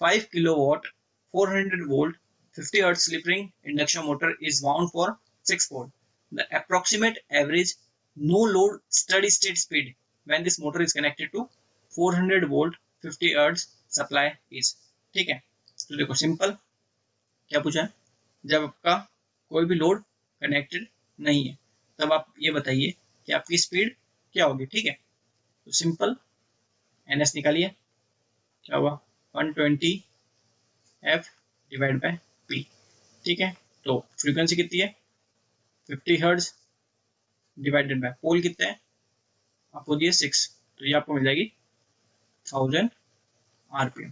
5 kilowatt 400 volt 50 hertz slip ring induction motor is wound for 6 pole. The approximate average no load steady state speed when this motor is connected to 400 volt 50 hertz supply is. ठीक है। तो देखो simple क्या पूछा है, जब आपका कोई भी लोड कनेक्टेड नहीं है तब आप ये बताइए कि आपकी स्पीड क्या होगी, ठीक है। तो सिंपल एनएस निकालिए, क्या हुआ 120 एफ डिवाइड बाय पी, ठीक है। तो फ्रीक्वेंसी कितनी है 50 हर्ट्ज डिवाइडेड बाय पोल कितने हैं आपको दिए 6, तो ये आपको मिल जाएगी 1000 आरपीएम।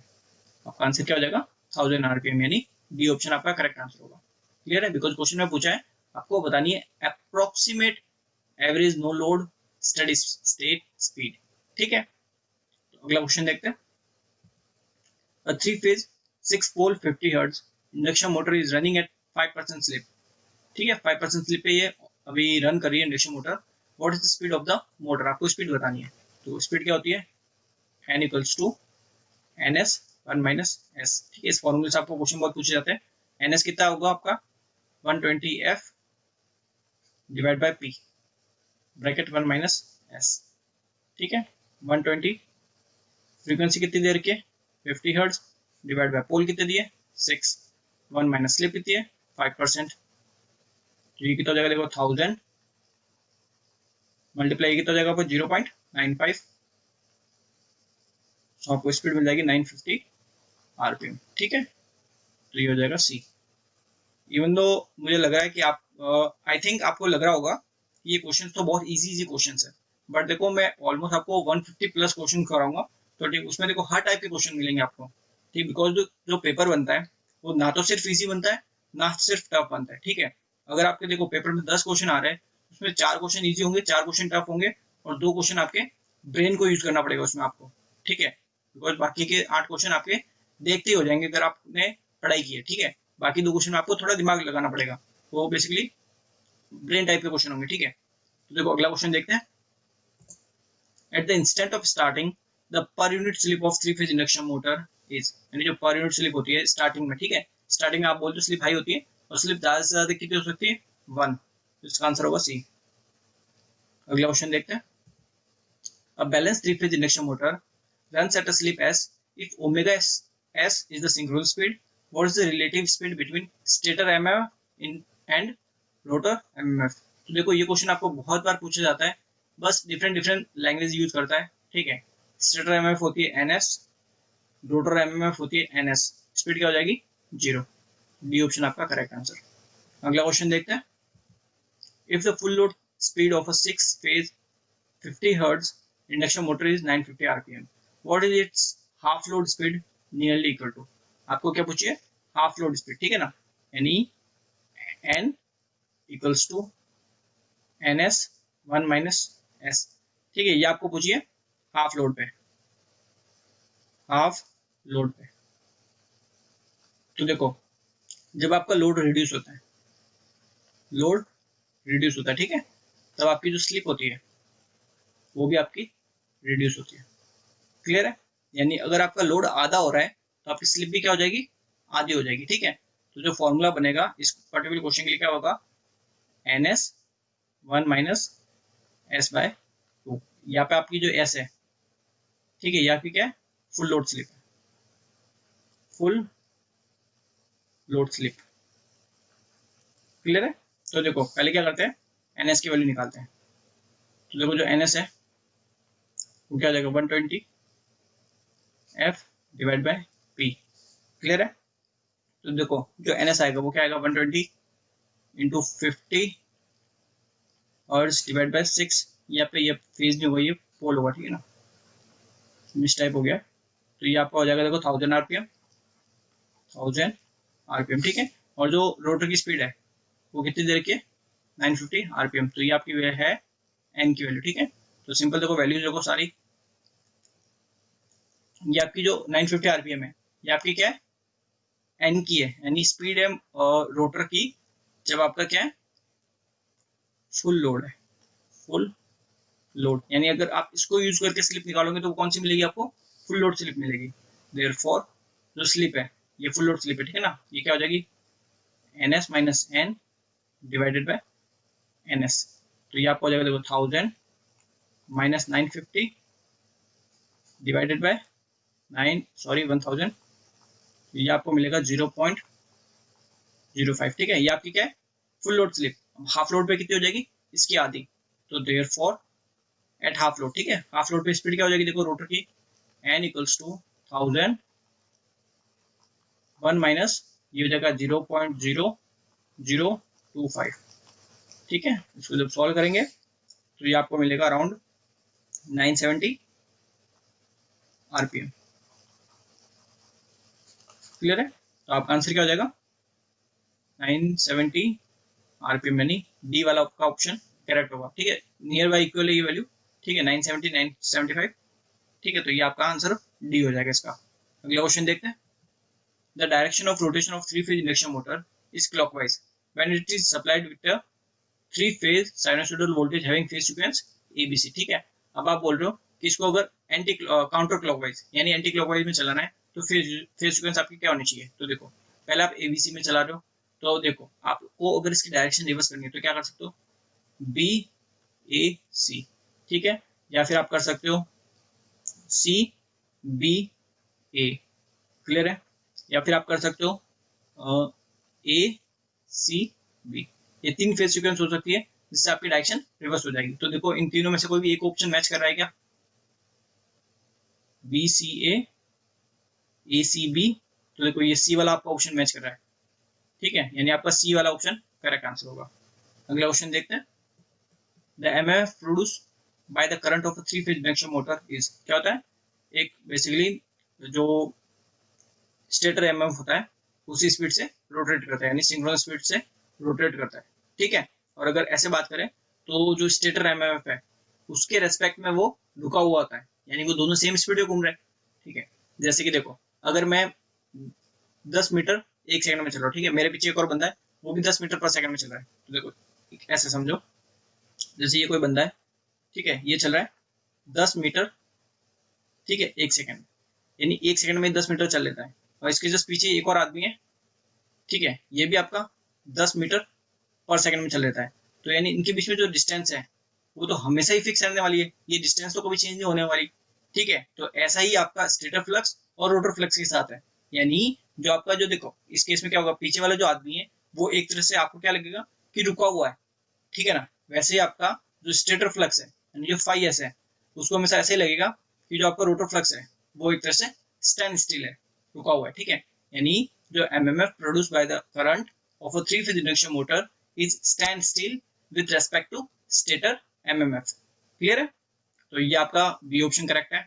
आपका आंसर क्या हो जाएगा 1000 आरपीएम, यानी डी ऑप्शन आपका करेक्ट आंसर होगा। क्लियर है। बिकॉज क्वेश्चन में पूछा है आपको बतानी है approximate average no load steady state speed, ठीक है। तो अगला क्वेश्चन देखते हैं। A 3-phase 6 pole 50 hertz induction motor is running at 5% slip, ठीक है। 5% स्लिप पे ये अभी रन कर रही है induction motor. What is the speed of the motor, आपको स्पीड बतानी है। तो स्पीड क्या होती है n equals to N S 1 minus S, ठीक है। इस फॉर्मूले से आपको क्वेश्चन बहुत पूछे जाते हैं। एन एस कितना होगा आपका 120 F divide by P bracket 1 minus S, ठीक है। 120 फ्रीक्वेंसी कितनी दे रखी है 50 हर्ट्ज डिवाइड बाय पोल कितने दिए 6, 1 माइनस स्लिप कितनी है 5%, ये कितना हो जाएगा देखो 1000 मल्टीप्लाई कितना हो जाएगा आपको 0.95, तो आपको स्पीड मिल जाएगी 950 आरपीएम, ठीक है। तो ये हो जाएगा सी। इवन दो मुझे लग रहा है कि आप आई थिंक आपको लग रहा होगा कि ये क्वेश्चन तो बहुत इजी क्वेश्चन है, बट देखो मैं ऑलमोस्ट आपको 150 प्लस क्वेश्चन कराऊंगा, तो ठीक उसमें देखो हर टाइप के क्वेश्चन मिलेंगे आपको, ठीक। बिकॉज जो पेपर बनता है वो ना तो सिर्फ इजी बनता है ना सिर्फ टफ बनता है, ठीक है। अगर आपके देखो पेपर में 10 क्वेश्चन आ रहे हैं उसमें 4 क्वेश्चन इजी होंगे, 4 क्वेश्चन टफ होंगे और 2 क्वेश्चन आपके ब्रेन को यूज करना पड़ेगा उसमें आपको, ठीक है। बिकॉज बाकी के 8 क्वेश्चन आपके देखते ही हो जाएंगे अगर आपने पढ़ाई की है, ठीक है। बाकी 2 क्वेश्चन आपको थोड़ा दिमाग लगाना पड़ेगा, वो बेसिकली ब्रेन टाइप के क्वेश्चन होंगे, ठीक है। तो देखो अगला क्वेश्चन देखते हैं। At the instant of starting the per unit slip of 3 phase induction motor is, यानी जो पर यूनिट स्लिप होती है स्टार्टिंग में, ठीक है। स्टार्टिंग में आप बोलते हो स्लिप हाई होती है और स्लिप ज्यादा से ज्यादा कितनी हो सकती है 1, तो इसका आंसर होगा सी। अगला क्वेश्चन देखते हैं। A balance 3 phase induction motor runs at a slip s if omega s is the synchronous speed. What is the relative speed between stator mmf and rotor mmf? तो देखो ये क्वेश्चन आपको बहुत बार पूछा जाता है, बस डिफरेंट लैंग्वेज यूज करता है, ठीक है। स्टेटर एमएफ होती है ns, रोटर एमएफ होती है ns, स्पीड क्या हो जाएगी 0। डी ऑप्शन आपका करेक्ट आंसर। अगला क्वेश्चन देखते हैं। If the full load speed of a 6 phase 50 hertz induction motor is 950 rpm, what is its half load speed nearly equal to? आपको क्या पूछिए हाफ लोड स्पीड, ठीक है ना, यानी n equals to N S 1 minus S, ठीक है। ये आपको पूछिए हाफ लोड पे, हाफ लोड पे। तो देखो जब आपका लोड रिड्यूस होता है, लोड रिड्यूस होता है, ठीक है, तब आपकी जो स्लिप होती है वो भी आपकी रिड्यूस होती है। क्लियर है? यानी अगर आपका लोड आधा हो रहा है तो आपकी स्लिप भी क्या हो जाएगी, आधी हो जाएगी, ठीक है। तो जो फॉर्मूला बनेगा इस पर्टिकुलर क्वेश्चन के लिए क्या होगा, NS 1 माइनस S/2। यहाँ पे आपकी जो S है, ठीक है, ये आपकी क्या है, फुल लोड स्लिप है, फुल लोड स्लिप। क्लियर है? तो देखो पहले क्या करते हैं, NS की वैल्यू निकालते हैं। तो देखो जो NS है वो क्या हो जाएगा, 120 F divide by P। Clear है? तो देखो जो NS आएगा वो क्या आएगा, 120 इंटू 50 और डिवाइड बाय 6। यहाँ पे ये फेज नहीं होगा, ये पोल होगा, ठीक है ना, मिस टाइप हो गया। तो ये आपका हो जाएगा देखो 1000 RPM, 1000 RPM, ठीक है। और जो रोटर की स्पीड है वो कितनी देर की है, 950 RPM। तो ये आपकी है N की वैल्यू, ठीक है। तो सिंपल देखो वैल्यू देखो सारी, ये आपकी जो 950 RPM है ये आपकी क्या है, N की है, यानी स्पीड है रोटर की जब आपका क्या है, फुल लोड है, फुल लोड। यानी अगर आप इसको यूज करके स्लिप निकालोगे तो कौन सी मिलेगी आपको, फुल लोड स्लिप मिलेगी। देयरफॉर जो स्लिप है ये फुल लोड स्लिप है, ठीक है ना। ये क्या हो जाएगी, NS minus N divided by NS। तो ये आपको हो जाएगा देखो 1000 माइनस 950 डिवाइडेड बाय 1000। ये आपको मिलेगा 0.05, ठीक है। ये आपकी क्या है, full load slip. Half load पे कितनी हो जाएगी, इसकी आधी। तो देयरफॉर एट हाफ लोड, ठीक है, हाफ लोड पे स्पीड क्या हो जाएगी देखो रोटर की, N इक्वल्स टू 1001 माइनस ये हो जाएगा 0.0025, ठीक है। इसको जब सॉल्व करेंगे तो ये आपको मिलेगा अराउंड 970 RPM। क्लियर है? तो आपका आंसर क्या हो जाएगा, 970 RPM, यानी डी वाला आपका ऑप्शन करेक्ट होगा, ठीक है। नियर बाई इक्वल है ये वैल्यू, ठीक है, 970 975, ठीक है। तो ये आपका आंसर डी हो जाएगा इसका। अगला क्वेश्चन देखते हैं। The direction of rotation of 3-phase induction motor is clockwise when it is supplied with a 3-phase sinusoidal voltage having phase sequence ABC, ठीक है। अब आप बोल रहे हो कि इसको अगर एंटी काउंटर क्लॉकवाइज यानी एंटी क्लॉकवाइज में चलाना है तो फेज सीक्वेंस आपकी क्या होनी चाहिए। तो देखो पहले आप ABC में चला रहे हो, तो देखो आपको अगर इसकी डायरेक्शन रिवर्स करनी है तो क्या कर सकते हो, BAC, ठीक है, या फिर आप कर सकते हो CBA। क्लियर है? या फिर आप कर सकते हो ACB। ये 3 फेज सीक्वेंस हो सकती है जिससे आपकी डायरेक्शन रिवर्स हो जाएगी। तो देखो इन तीनों में से कोई भी एक ऑप्शन मैच कर रहा है क्या, BCA ACB। तो देखो ये C वाला आपका ऑप्शन मैच कर रहा है, ठीक है, यानी आपका C वाला ऑप्शन करेक्ट आंसर होगा। अगला क्वेश्चन देखते हैं। The MMF produce by the current of a 3-phase induction motor is, क्या होता है, एक बेसिकली जो स्टेटर MMF होता है उसी स्पीड से रोटेट करता है, यानी सिंक्रोनस स्पीड से रोटेट करता है, ठीक है। और अगर ऐसे बात करें तो जो स्टेटर MMF है उसके रेस्पेक्ट में वो रुका हुआ होता है, यानी वो दोनों सेम स्पीड में घूम रहे हैं, ठीक है। जैसे कि देखो अगर मैं 10 मीटर 1 सेकंड में चल रहा हूँ, ठीक है, मेरे पीछे एक और बंदा है वो भी 10 मीटर पर सेकंड में चल रहा है। तो देखो ऐसे समझो, जैसे ये कोई बंदा है, ठीक है, ये चल रहा है 10 मीटर, ठीक है, 1 सेकंड, यानी 1 सेकंड में 10 मीटर चल लेता है। और इसके जस्ट पीछे एक और आदमी है, ठीक है, ये भी आपका 10 मीटर पर सेकंड में चल लेता है। तो यानी इनके बीच में जो डिस्टेंस है वो तो हमेशा ही फिक्स रहने वाली है, ये डिस्टेंस तो कभी चेंज नहीं होने वाली, ठीक है। तो ऐसा ही आपका स्टेटर फ्लक्स और रोटर फ्लक्स के साथ है, यानी जो आपका जो देखो इस केस में क्या होगा, पीछे वाला जो आदमी है वो एक तरह से आपको क्या लगेगा कि रुका हुआ है, ठीक है ना। वैसे ही आपका जो स्टेटर फ्लक्स है यानी जो फाई एस है उसको हमेशा ऐसे ही लगेगा कि जो आपका रोटर फ्लक्स है वो एक तरह से स्टैंड स्टिल है, रुका हुआ है, ठीक है। यानी जो MMF produce by the current of a 3-phase induction motor is stand still with respect to stator MMF। Clear है? तो ये आपका बी ऑप्शन करेक्ट है,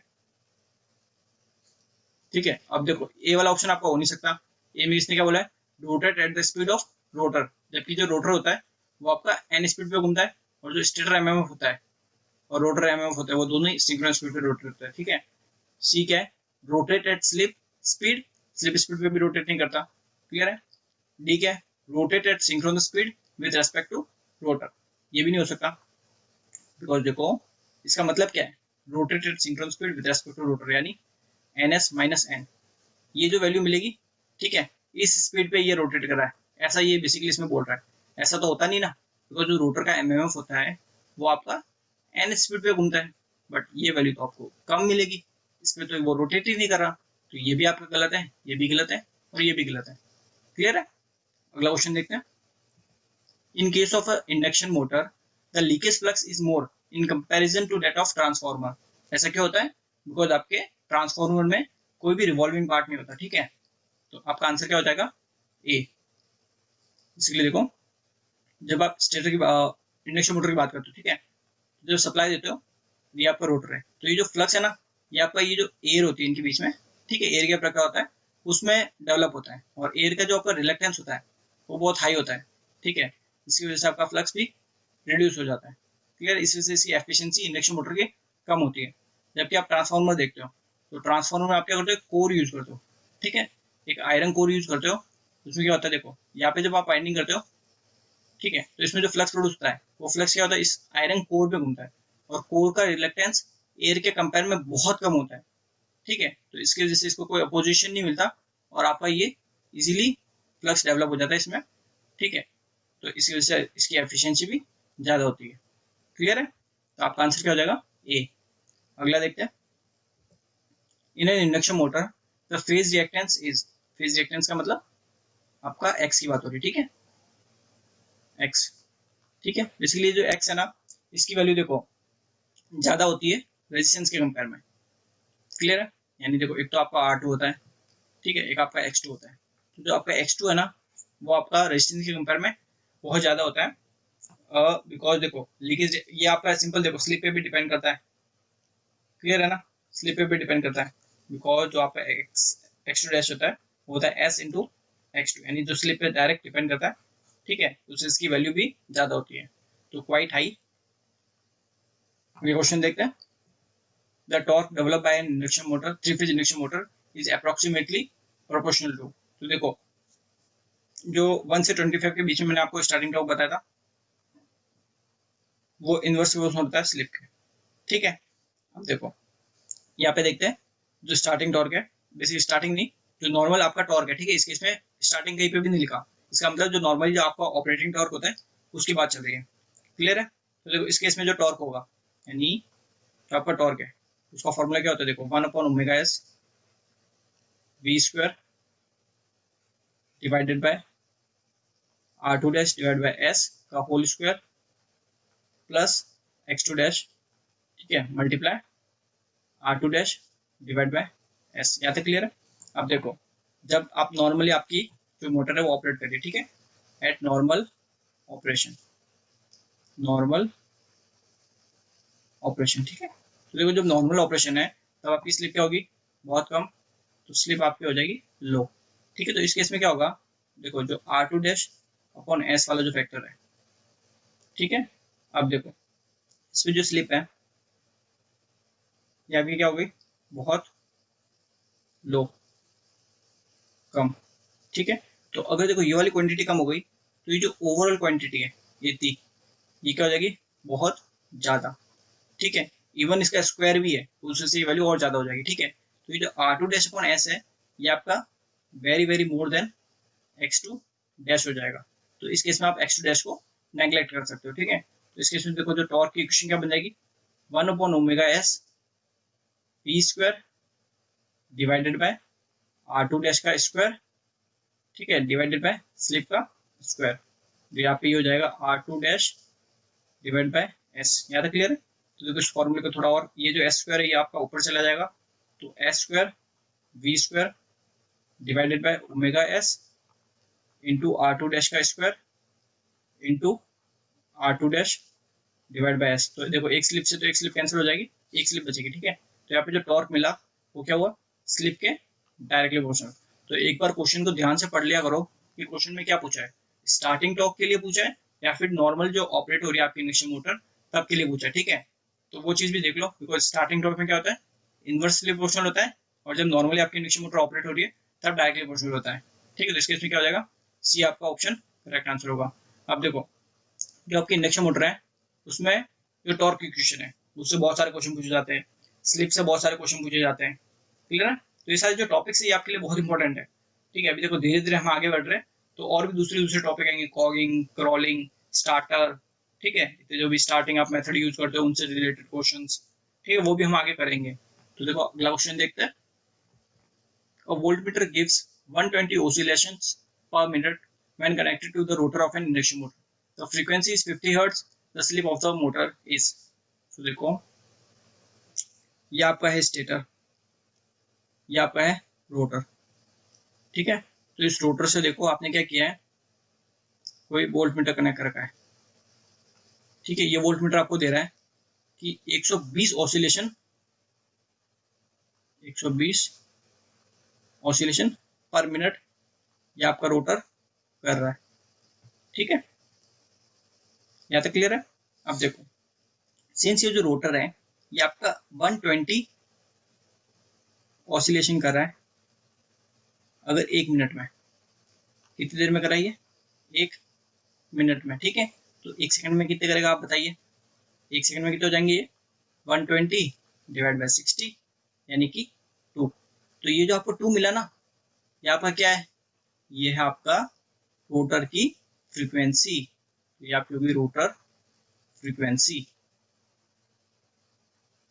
ठीक है। अब देखो ए वाला ऑप्शन आपका हो नहीं सकता, ए में इसने क्या बोला है, rotate at the speed of rotor, जबकि जो रोटर होता है वो आपका एन स्पीड पे घूमता है और जो स्टेटर MMF होता है और रोटर MMF होता है वो दोनों ही सिंक्रोनस स्पीड पे रोटेट होता है, ठीक है। सी क्या है, rotate eight slip speed, slip speed पे भी रोटेट नहीं करता। क्लियर है? डी क्या है, rotate at synchronous speed with respect to rotor, ये भी नहीं हो सकता, बिकॉज देखो इसका मतलब क्या है, rotate at synchronous speed with respect to rotor, यानी ns माइनस एन, ये जो वैल्यू मिलेगी, ठीक है, इस स्पीड पे ये रोटेट कर रहा है, ऐसा ये बेसिकली इसमें बोल रहा है। ऐसा तो होता नहीं ना, बिकॉज जो रोटर का एमएमएफ होता है वो आपका एन स्पीड पे घूमता है, बट ये वैल्यू तो आपको कम मिलेगी, इसमें तो वो रोटेट ही नहीं कर रहा, तो ये भी आपका गलत है, ये भी गलत है और ये भी गलत है। क्लियर है? अगला क्वेश्चन देखते हैं। In case of a induction motor the leakage flux is more in comparison to that of transformer. ऐसा क्यों होता है? बिकॉज आपके ट्रांसफार्मर में कोई भी रिवॉल्विंग पार्ट नहीं होता, ठीक है, तो आपका आंसर क्या हो जाएगा, ए। इसलिए देखो, जब आप स्टेटर की इंडक्शन मोटर की बात करते हो, ठीक है, जो सप्लाई देते हो ये आपका रोटर है, तो ये जो फ्लक्स है ना, ये आपका ये जो एयर होती है इनके बीच में, ठीक है, एयर क्या प्रकार होता है उसमें डेवलप होता है, और एयर का जो आपका रिलेक्टेंस होता है वो बहुत हाई होता है, ठीक है, इसकी वजह से आपका फ्लक्स भी रिड्यूस हो जाता है। क्लियर? इस वजह से इसकी एफिशिएंसी इंडक्शन मोटर की कम होती है। जबकि आप ट्रांसफार्मर देखते हो, तो ट्रांसफार्मर में आप क्या करते हो, कोर यूज करते हो, ठीक है, एक आयरन कोर यूज करते हो, उसमें क्या होता है, देखो यहाँ पे जब आप वाइंडिंग करते हो, ठीक है, तो इसमें जो फ्लक्स प्रोड्यूस होता है वो फ्लक्स क्या होता है, इस आयरन कोर पे घूमता है, और कोर का रिलेक्टेंस एयर के कंपेयर में बहुत कम होता है, ठीक है, तो इसकी वजह से इसको कोई अपोजिशन नहीं मिलता और आपका ये इजीली फ्लक्स डेवलप हो जाता है इसमें, ठीक है, तो इसकी वजह से इसकी एफिशिएंसी भी ज्यादा होती है। क्लियर है? तो आपका आंसर क्या हो जाएगा, ए। अगला देखते हैं। In an induction motor the phase reactance is, phase reactance का मतलब आपका एक्स की बात हो रही है, ठीक है, एक्स, ठीक है, बेसिकली जो एक्स है ना, इसकी वैल्यू देखो ज्यादा होती है रेजिस्टेंस के कंपेयर में। क्लियर है? यानी देखो एक तो आपका R2 होता है, ठीक है, एक आपका X2 होता है, तो जो आपका X2 है ना वो आपका रेजिस्टेंस के कंपेयर में बहुत ज्यादा होता है, बिकॉज देखो लीकेज ये आपका सिंपल देखो स्लिप पे भी डिपेंड करता है। क्लियर है ना? स्लिप पे भी डिपेंड करता है, बिकॉज जो आपका X2 डैश होता है वो होता है S इंटू X2, यानी जो स्लिप पे डायरेक्ट डिपेंड करता है, ठीक है, तो इसकी वैल्यू भी ज्यादा होती है, तो क्वाइट हाई। क्वेश्चन देखते हैं। The torque developed by an induction motor, three-phase induction motor, is approximately proportional to, तो देखो जो 1 से 25 के बीच में मैंने आपको स्टार्टिंग टॉर्क बताया था वो इनवर्स प्रोपोर्शनल होता है स्लिप के, ठीक है। अब देखो यहाँ पे देखते हैं जो स्टार्टिंग टॉर्क है, बेसिकली स्टार्टिंग नहीं, जो नॉर्मल आपका टॉर्क है, ठीक है, इसके इसमें स्टार्टिंग कहीं पे भी नहीं लिखा, इसका मतलब जो नॉर्मली जो आपका ऑपरेटिंग टॉर्क होता है उसकी बात चल रही है। क्लियर है? तो देखो इस केस में जो टॉर्क होगा, यानी जो आपका टॉर्क है उसका फॉर्मूला क्या होता है, देखो 1/ओमेगा s v square divided by r2 dash divide by s का whole square plus x2 dash, ठीक है, multiply r2 dash divide by s। यहाँ तक क्लियर है? अब देखो जब आप नॉर्मली आपकी जो मोटर है वो ऑपरेट करिए, ठीक है, eight normal operation, normal operation, ठीक है, तो देखो जब नॉर्मल ऑपरेशन है तब आपकी स्लिप क्या होगी, बहुत कम, तो स्लिप आपकी हो जाएगी लो, ठीक है। तो इस केस में क्या होगा, देखो जो R2 डैश अपॉन S वाला जो फैक्टर है, ठीक है, अब देखो इसमें जो स्लिप है ये आपकी क्या हो गई, बहुत लो, कम, ठीक है। तो अगर देखो ये वाली क्वांटिटी कम हो गई तो ये जो ओवरऑल क्वांटिटी है ये थी, ये क्या हो जाएगी, बहुत ज्यादा, ठीक है, इवन इसका स्क्वायर भी है तो उससे ये वैल्यू और ज्यादा हो जाएगी, ठीक है। तो ये जो R2 डैश अपॉन S है ये आपका very very more than X2 dash हो जाएगा, तो इस केस में आप X2 डैश को नेग्लेक्ट कर सकते हो, ठीक है। तो इस केस में देखो जो टॉर्क की इक्वेशन क्या बन जाएगी, 1/ओमेगा s v square divided by R2 dash का स्क्वायर, ठीक है, डिवाइडेड बाय स्लिप का स्क्वायर, तो यहाँ पे ये हो जाएगा R2 dash divide by s। यहाँ तक क्लियर है? तो देखो इस फॉर्मूले को थोड़ा और, ये जो s स्क्वायर है ये आपका ऊपर चला जाएगा, तो s square v square divided by omega s into R2 dash का square into R2 dash divide by s। तो देखो एक स्लिप से तो एक स्लिप कैंसिल हो जाएगी, एक स्लिप बचेगी, ठीक है। तो यहाँ पे जो टॉर्क मिला वो क्या हुआ, स्लिप के डायरेक्टली प्रोपोर्शनल। तो एक बार क्वेश्चन को ध्यान से पढ़ लिया करो कि क्वेश्चन में क्या पूछा है, स्टार्टिंग टॉर्क के लिए पूछा है या फिर नॉर्मल जो ऑपरेट हो रही है आपकी इंडक्शन मोटर तब के लिए पूछा है, ठीक है। तो वो चीज भी देख लो, बिकॉज स्टार्टिंग टॉर्क में क्या होता है, इनवर्सली प्रोपोर्शनल होता है, और जब नॉर्मली आपकी इंडक्शन मोटर ऑपरेट हो रही है तब डायरेक्टली प्रोपोर्शनल होता है, ठीक है। तो इस केस में क्या हो जाएगा, सी आपका ऑप्शन करेक्ट आंसर होगा। अब देखो जो आपकी इंडक्शन मोटर है उसमें जो टॉर्क की क्वेश्चन है उससे बहुत सारे क्वेश्चन पूछे जाते हैं, स्लिप से बहुत सारे क्वेश्चन पूछे जाते हैं, क्लियर है। तो ये सारे जो टॉपिक्स है ये आपके लिए बहुत इंपॉर्टेंट है, ठीक है। अभी देखो धीरे धीरे हम आगे बढ़ रहे हैं तो और भी दूसरे दूसरे टॉपिक आएंगे, कॉगिंग, क्रॉलिंग, स्टार्टर, ठीक है। तो जो भी स्टार्टिंग आप मेथड यूज करते हो उनसे रिलेटेड क्वेश्चंस, ठीक है, वो भी हम आगे करेंगे। तो देखो अगला क्वेश्चन देखते हैं। A voltmeter gives 120 oscillations per minute when connected to the rotor of an induction motor. The frequency is 50 Hz. The slip of the motor is. So देखो ये आपका है स्टेटर, ये आपका है रोटर, ठीक है। तो इस रोटर से देखो आपने क्या किया है, कोई वोल्ट मीटर कनेक्ट कर रखा है, ठीक है। ये वोल्ट मीटर आपको दे रहा है कि 120 ऑसिलेशन पर मिनट ये आपका रोटर कर रहा है, ठीक है। यहाँ तक क्लियर है। अब देखो सिंस ये जो रोटर है ये आपका 120 ऑसिलेशन कर रहा है, अगर 1 मिनट में, कितनी देर में कराइए, 1 मिनट में, ठीक है। तो 1 सेकंड में कितने करेगा आप बताइए, 1 सेकंड में कितने हो जाएंगे ये 120 डिवाइड बाई 60 यानी कि 2। तो ये जो आपको 2 मिला ना, ये आपका क्या है, ये है आपका रोटर की फ्रीक्वेंसी, ये आपकी होगी रोटर फ्रीक्वेंसी।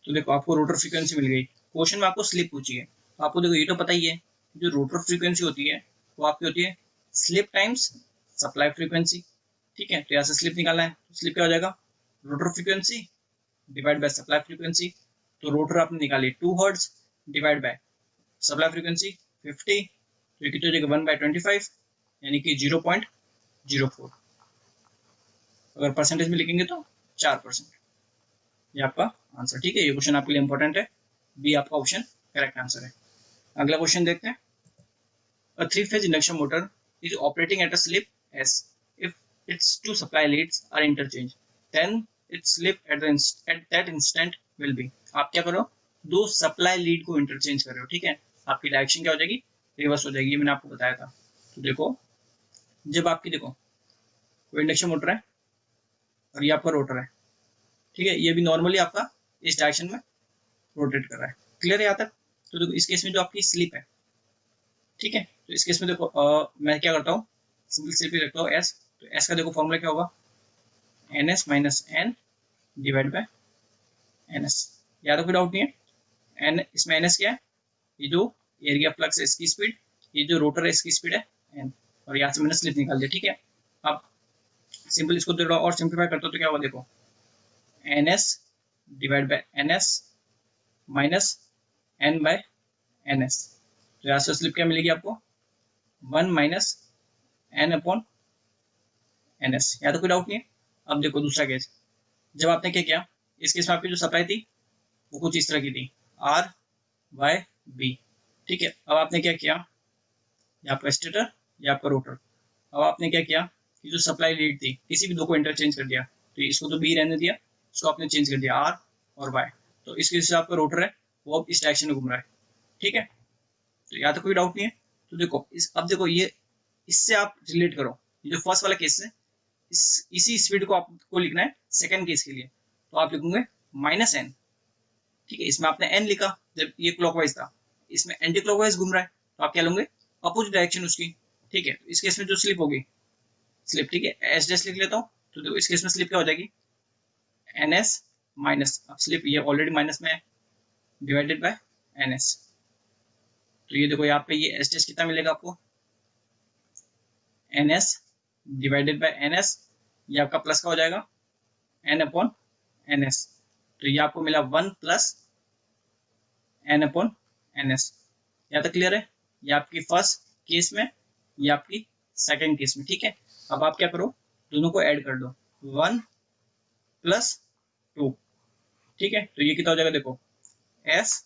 तो देखो आपको रोटर फ्रीक्वेंसी मिल गई। क्वेश्चन में आपको स्लिप पूछी है, तो आपको देखो ये तो पता ही है जो रोटर फ्रीक्वेंसी होती है वो आपकी होती है स्लिप टाइम्स सप्लाई फ्रीक्वेंसी, ठीक है। तो यहाँ से स्लिप निकालना है, तो स्लिप क्या हो जाएगा, rotor frequency divide by supply frequency. तो रोटर आपने निकाली 2 hertz divide by supply frequency 50, तो ये कितनी हो जाएगी 1/25 यानी कि 0.04। अगर परसेंटेज में लिखेंगे तो 4%, ये आपका आंसर, ठीक है। ये क्वेश्चन आपके लिए इंपॉर्टेंट है, बी आपका ऑप्शन करेक्ट आंसर है। अगला क्वेश्चन देखते हैं। A 3-phase induction motor is operating at a slip S. If its 2 supply leads are interchanged, then its slip at that instant will be. आप क्या करो, 2 सप्लाई लीड को interchange कर रहे हो, ठीक है। आपकी डायरेक्शन क्या हो जाएगी, रिवर्स हो जाएगी, ये मैंने आपको बताया था। तो देखो जब आपकी देखो कोई इंडक्शन मोटर है और ये आपका रोटर है, ठीक है, ये भी नॉर्मली आपका इस डायरेक्शन में रोटेट कर रहा है, क्लियर है यहाँ तक। तो देखो इस केस में जो आपकी स्लिप है, ठीक है, तो इस केस में देखो मैं क्या करता हूँ, सिंपल स्लिप ही रखता हूँ एस। तो एस का देखो फॉर्मूला क्या होगा, N S minus N divide by N S. या तो कोई डाउट नहीं है। एन इसमें एन एस क्या है, ये जो एरिया फ्लक्स है इसकी स्पीड, ये जो रोटर है इसकी स्पीड है एन, और यहाँ से मैंने स्लिप निकाल दिया, ठीक है। अब सिंपल इसको थोड़ा और सिंप्लीफाई करता हूँ तो क्या होगा, देखो N S divide by N S minus N by N S. तो यहाँ से स्लिप क्या मिलेगी आपको, 1 minus N upon N S. यहाँ तो कोई डाउट नहीं है। अब देखो दूसरा केस, जब आपने क्या किया, इस केस में आपकी जो सप्लाई थी वो कुछ इस तरह की थी, आर वाई बी, ठीक है। अब आपने क्या किया, ये आपका स्टेटर, ये आपका रोटर। अब आपने क्या किया, ये जो सप्लाई लीड थी किसी भी 2 को इंटरचेंज कर दिया, तो इसको तो बी रहने दिया, इसको आपने चेंज कर दिया आर और वाई। तो इस केस से आपका रोटर है वो अब इस डायरेक्शन में घूम रहा है, ठीक है। तो यहाँ तो कोई डाउट नहीं है। तो देखो अब देखो ये इससे आप रिलेट करो, ये जो फर्स्ट वाला केस है इसी स्पीड को आपको लिखना है सेकंड केस के लिए, तो आप लिखोगे माइनस एन, ठीक है। इसमें आपने एन लिखा जब ये क्लॉकवाइज था, इसमें एंटी क्लॉकवाइज घूम रहा है, तो आप क्या लोगे, अपोजिट डायरेक्शन उसकी, ठीक है। तो इस केस में जो स्लिप होगी, स्लिप, ठीक है, एस डैश लिख लेता हूँ। तो देखो इस केस में स्लिप क्या हो जाएगी, एन एस माइनस, अब स्लिप ये ऑलरेडी माइनस में है, डिवाइडेड बाय एन एस। तो ये देखो यहाँ पे ये एस डैश कितना मिलेगा आपको, N S divided by N S, ये आपका प्लस का हो जाएगा एन अपॉन एन एस। तो ये आपको मिला 1 plus N upon N S. यहाँ तक क्लियर है, ये आपकी फर्स्ट केस में, ये आपकी सेकंड केस में, ठीक है। अब आप क्या करो, दोनों को ऐड कर दो, 1 प्लस 2, ठीक है। तो ये कितना हो जाएगा, देखो S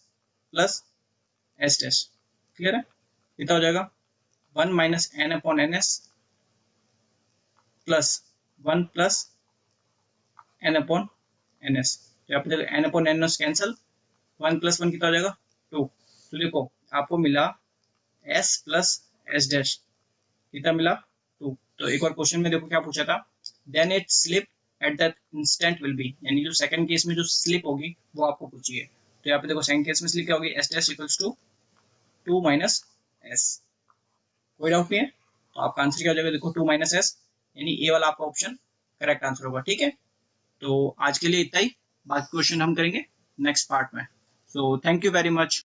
plus S dash, clear है, कितना हो जाएगा 1 minus N upon N S plus 1 plus N upon N S. तो यहाँ पे N upon N S cancel, 1 plus 1 कितना हो जाएगा 2। तो देखो आपको मिला एस प्लस एस डैश, कितना मिला 2। तो एक और क्वेश्चन में देखो क्या पूछा था, then it slip at that instant will be, यानी जो सेकंड केस में जो स्लिप होगी वो आपको पूछी है। तो यहाँ पे देखो सेकंड केस में स्लिप क्या होगी, S dash equals to 2 minus S. कोई डाउट नहीं है, तो आपका आंसर क्या हो जाएगा, देखो 2 माइनस एस, यानी ए वाला आपका ऑप्शन करेक्ट आंसर होगा। ठीक है, तो आज के लिए इतना ही, बाकी क्वेश्चन हम करेंगे नेक्स्ट पार्ट में। So thank you very much.